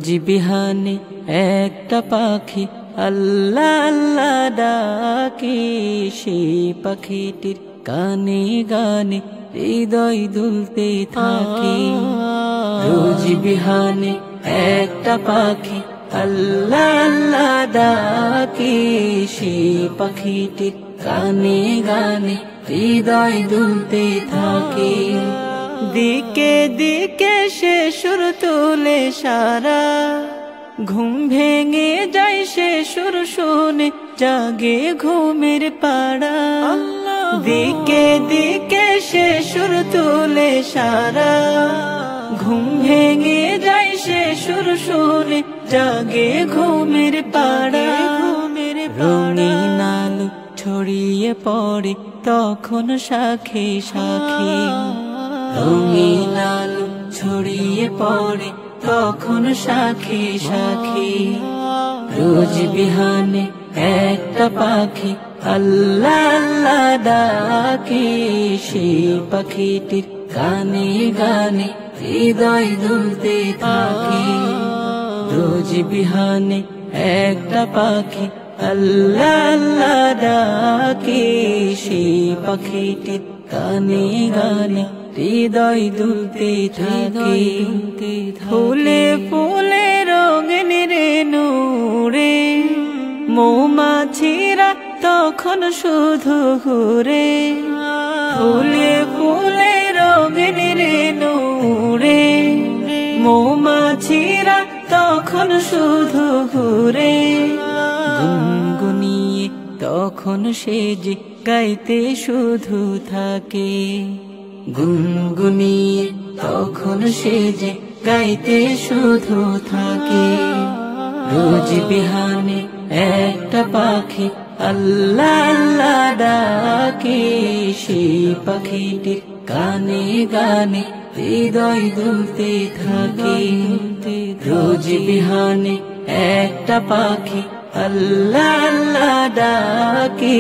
রোজ বিহানে একটা পাখি আল্লাহ আল্লাহ ডাকে, সেই পাখিটির গানে গানে হৃদয় দুলতে থাকে। রোজ বিহানে একটা পাখি আল্লাহ আল্লাহ ডাকে, সেই পাখিটির গানে গানে হৃদয় দুলতে থাকে। দিকে দিকে সে সুর তুলে সারা, ঘুম ভেঙে যায় সে সুর শুনে জাগে ঘুমের পাড়া। দিকে দিকে সে সুর তুলে সারা, ঘুম ভেঙে যায় সে সুর শুনে জাগে ঘুমের পাড়া। রঙিন আলো ছড়িয়ে পড়ে তখন শাখে শাখে, রঙিন আলো ছড়িয়ে পড়ে তখন শাখে শাখে। রোজ বিহানে একটা পাখি আল্লাহ আল্লাহ ডাকে, সেই পাখিটির গানে গানে হৃদয় দুলতে থাকে। রোজ বিহানে একটা পাখি আল্লাহ আল্লাহ ডাকে, সেই পাখিটির গানে গানে হৃদয় দুলতে থাকে। ফুলে ফুলে রঙিন রেণু রে, মৌমাছিরা তখন শুধু ঘুরে। ফুলে ফুলে রঙিন রেণু রে, মৌমাছিরা তখন শুধু ঘুরে। গুনগুনিয়ে তখন সে যে গাইতে শুধু থাকে, গুনগুনিয়ে তখন সে যে গাইতে শুধু থাকে। রোজ বিহানে একটা পাখি আল্লাহ আল্লাহ ডাকে, সেই পাখিটির গানে গানে হৃদয় দুলতে থাকে। রোজ বিহানে একটা পাখি আল্লাহ আল্লাহ ডাকে,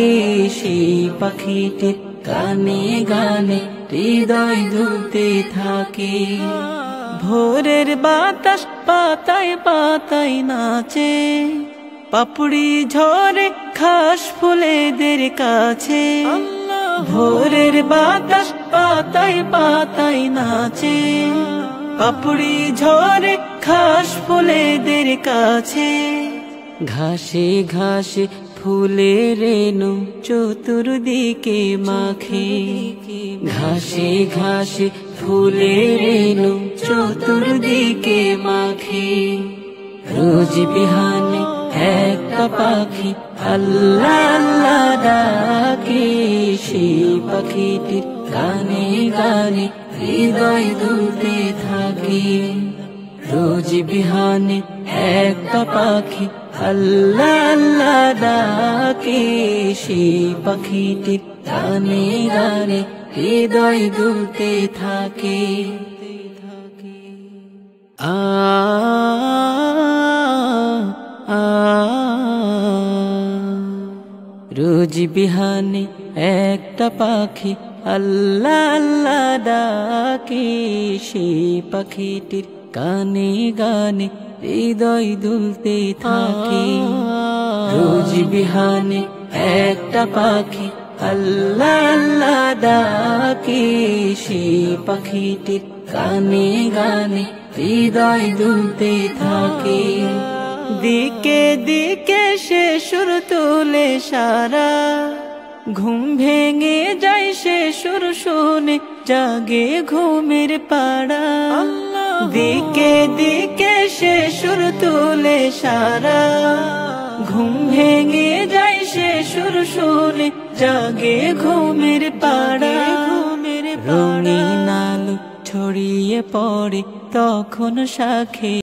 সেই পাখিটির গানে গানে হৃদয় দুলতে থাকে। ভোরের বাতাস পাতায় পাতায় নাচে, পাপড়ি ঝরে ঘাস ফুলেদের কাছে। ভোরের বাতাস পাতায় পাতায় নাচে, পাপড়ি ঝরে ঘাস ফুলেদের কাছে। ঘাসে ঘাসে ফুলের রেণু চতুর্দিকে মাখে, ঘাসে ঘাসে ফুলের রেণু চতুর্দিকে মাখে। রোজ বিহানে একটা পাখি আল্লাহ আল্লাহ ডাকে, সেই পাখিটির গানে গানে হৃদয় দুলতে থাকে। রোজ বিহানে একটা পাখি আল্লাহ আল্লাহ ডাকে, সেই পাখিটির গানে গানে হৃদয় দুলতে থাকে। আ রোজ বিহানে একটা পাখি আল্লাহ আল্লাহ ডাকে, সেই পাখিটির গানে গানে হৃদয় দুলতে থাকে। রোজ বিহানে একটা পাখি আল্লাহ আল্লাহ ডাকে, সেই পাখিটির গানে গানে হৃদয় দুলতে থাকে। দিকে দিকে সে সুর তুলে সারা, ঘুম ভেঙে যায় সে সুর শুনে জাগে ঘুমের পাড়া। দিকে দিকে সে সুর তুলে সারা, ঘুম ভেঙে যায় সে সুর শুনে জাগে ঘুমের পাড়া। রঙিন আলো ছড়িয়ে পড়ে তখন শাখে